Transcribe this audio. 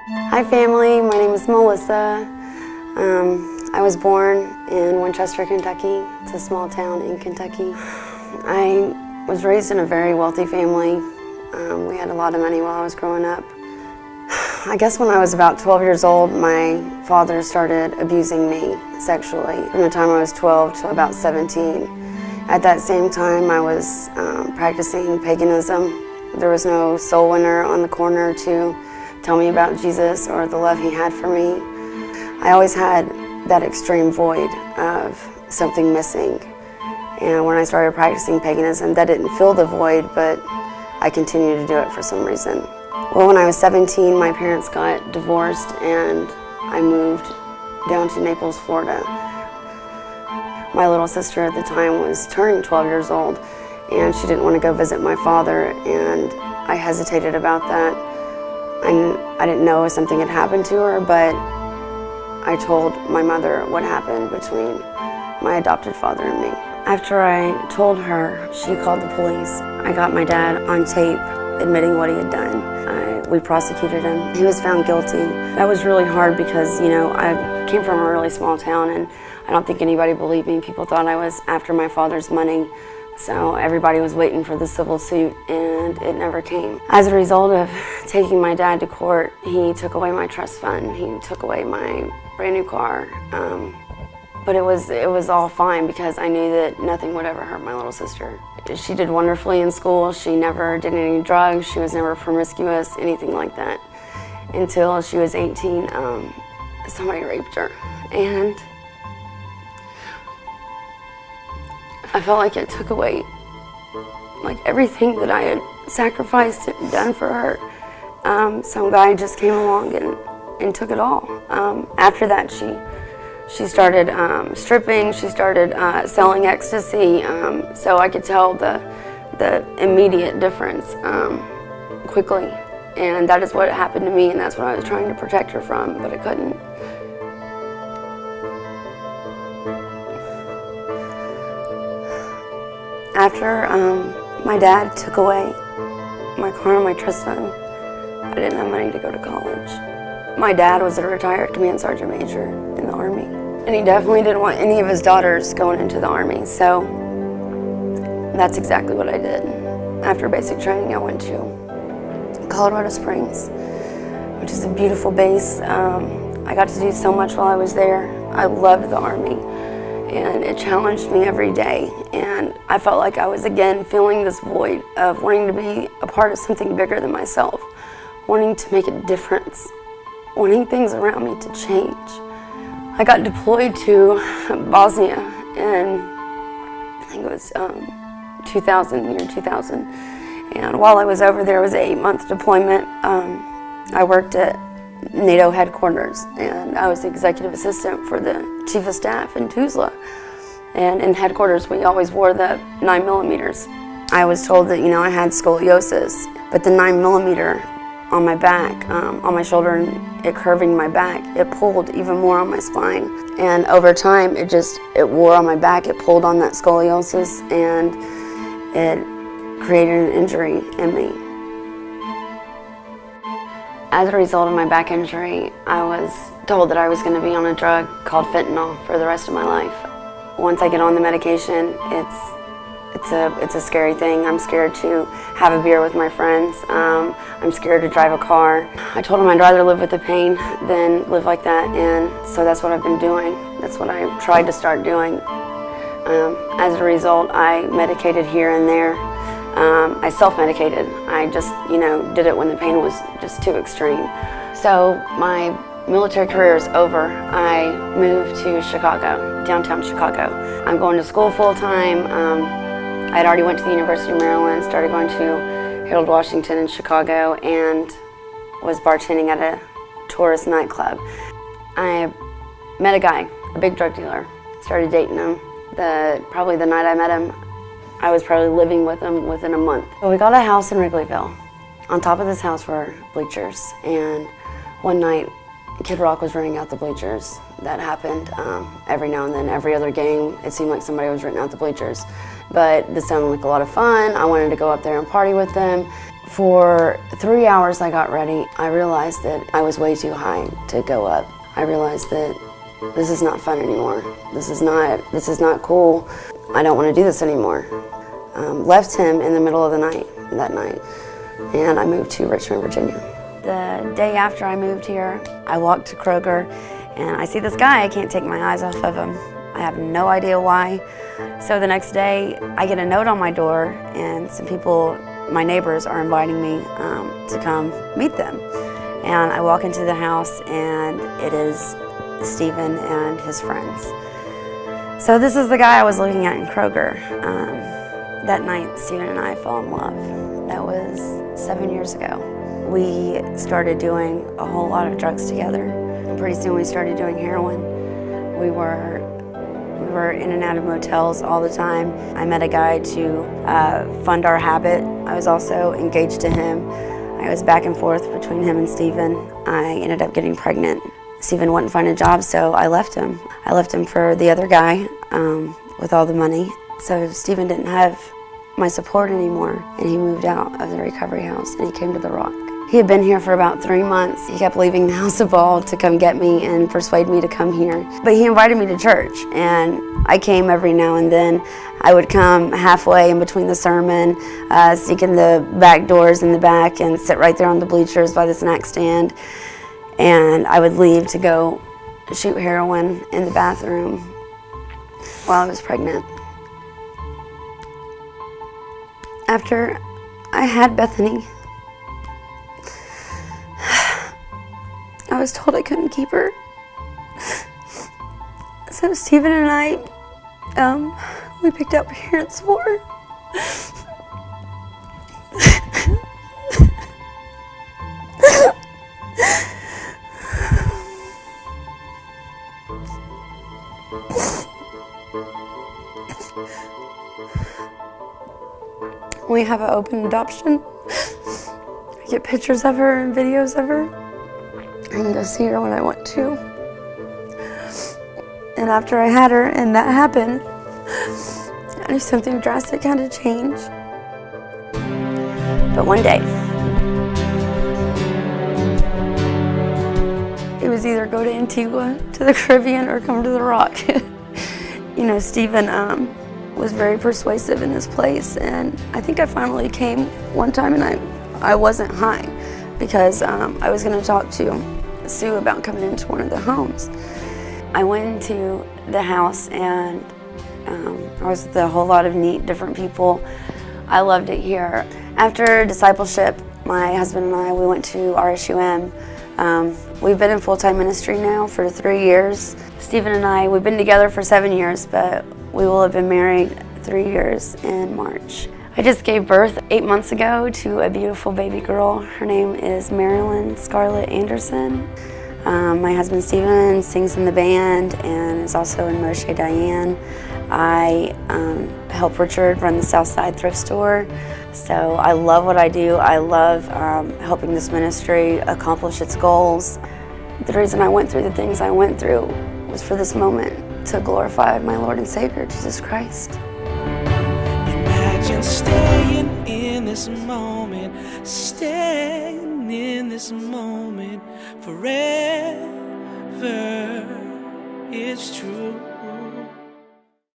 Hi family, my name is Melissa. I was born in Winchester, Kentucky. It's a small town in Kentucky. I was raised in a very wealthy family. We had a lot of money while I was growing up. I guess when I was about 12 years old, my father started abusing me sexually from the time I was 12 to about 17. At that same time, I was practicing paganism. There was no soul winner on the corner to tell me about Jesus or the love he had for me. I always had that extreme void of something missing. And when I started practicing paganism, that didn't fill the void, but I continued to do it for some reason. Well, when I was 17, my parents got divorced and I moved down to Naples, Florida. My little sister at the time was turning 12 years old and she didn't want to go visit my father, and I hesitated about that. I didn't know if something had happened to her, but I told my mother what happened between my adopted father and me. After I told her, she called the police. I got my dad on tape admitting what he had done. We prosecuted him. He was found guilty. That was really hard because, I came from a really small town and I don't think anybody believed me. People thought I was after my father's money. So everybody was waiting for the civil suit and it never came. As a result of taking my dad to court, he took away my trust fund. He took away my brand new car. But it was all fine because I knew that nothing would ever hurt my little sister. She did wonderfully in school. She never did any drugs. She was never promiscuous, anything like that. Until she was 18, somebody raped her. And I felt like it took away everything that I had sacrificed and done for her. Some guy just came along and took it all. After that, she started stripping, she started selling ecstasy, so I could tell the immediate difference quickly. And that is what happened to me, and that's what I was trying to protect her from, but I couldn't. After my dad took away my car and my trust fund, I didn't have money to go to college. My dad was a retired command sergeant major in the Army, and he definitely didn't want any of his daughters going into the Army, so that's exactly what I did. After basic training, I went to Colorado Springs, which is a beautiful base. I got to do so much while I was there. I loved the Army, and it challenged me every day, and I felt like I was again feeling this void of wanting to be a part of something bigger than myself, wanting to make a difference, wanting things around me to change. I got deployed to Bosnia in, I think it was 2000, and while I was over there, it was an 8-month deployment. I worked at NATO headquarters, and I was the executive assistant for the chief of staff in Tuzla. And in headquarters, we always wore the 9mm. I was told that, I had scoliosis, but the 9mm on my back, on my shoulder, and it curving my back, it pulled even more on my spine. And over time, it wore on my back, it pulled on that scoliosis, and it created an injury in me. As a result of my back injury, I was told that I was going to be on a drug called fentanyl for the rest of my life. Once I get on the medication, it's a scary thing. I'm scared to have a beer with my friends. I'm scared to drive a car. I told him I'd rather live with the pain than live like that, and so that's what I've been doing. That's what I tried to start doing. As a result, I medicated here and there. I self-medicated. I just, did it when the pain was just too extreme. So my military career is over. I moved to Chicago, downtown Chicago. I'm going to school full-time. I'd already went to the University of Maryland, started going to Harold Washington in Chicago, and was bartending at a tourist nightclub. I met a guy, a big drug dealer, started dating him. Probably the night I met him, I was probably living with him within a month. So we got a house in Wrigleyville. On top of this house were bleachers, and one night Kid Rock was renting out the bleachers. That happened every now and then. Every other game, it seemed like somebody was renting out the bleachers. But this sounded like a lot of fun. I wanted to go up there and party with them. For 3 hours I got ready. I realized that I was way too high to go up. I realized that this is not fun anymore. This is not cool. I don't want to do this anymore. Left him in the middle of the night that night, and I moved to Richmond, Virginia. The day after I moved here, I walked to Kroger, and I see this guy. I can't take my eyes off of him. I have no idea why. So the next day, I get a note on my door, and some people, my neighbors, are inviting me to come meet them. And I walk into the house, and it is Stephen and his friends. So this is the guy I was looking at in Kroger. That night, Stephen and I fell in love. That was 7 years ago. We started doing a whole lot of drugs together. And pretty soon we started doing heroin. We were in and out of motels all the time. I met a guy to fund our habit. I was also engaged to him. I was back and forth between him and Stephen. I ended up getting pregnant. Stephen wouldn't find a job, so I left him. I left him for the other guy with all the money. So Stephen didn't have my support anymore, and he moved out of the recovery house, and he came to the Rock. He had been here for about 3 months. He kept leaving the House of Ball to come get me and persuade me to come here. But he invited me to church, and I came every now and then. I would come halfway in between the sermon, sneak in the back doors in the back and sit right there on the bleachers by the snack stand. And I would leave to go shoot heroin in the bathroom while I was pregnant. After I had Bethany, I was told I couldn't keep her. So Stephen and I, we picked up parents for her. We have an open adoption. I get pictures of her and videos of her. I can go see her when I want to. And after I had her and that happened, I knew something drastic had to change. But one day, it was either go to Antigua, to the Caribbean, or come to the Rock. You know, Stephen was very persuasive in this place, and I think I finally came one time, and I wasn't high because I was going to talk to Sue about coming into one of the homes. I went into the house, and I was with a whole lot of neat, different people. I loved it here. After discipleship, my husband and I, we went to RSUM. We've been in full-time ministry now for 3 years. Stephen and I, we've been together for 7 years, but we will have been married 3 years in March. I just gave birth 8 months ago to a beautiful baby girl. Her name is Marilyn Scarlett Anderson. My husband Stephen sings in the band and is also in Moshe Dayan. I help Richard run the Southside thrift store. So I love what I do. I love helping this ministry accomplish its goals. The reason I went through the things I went through was for this moment to glorify my Lord and Savior, Jesus Christ. Imagine staying in this moment, staying in this moment forever. It's true.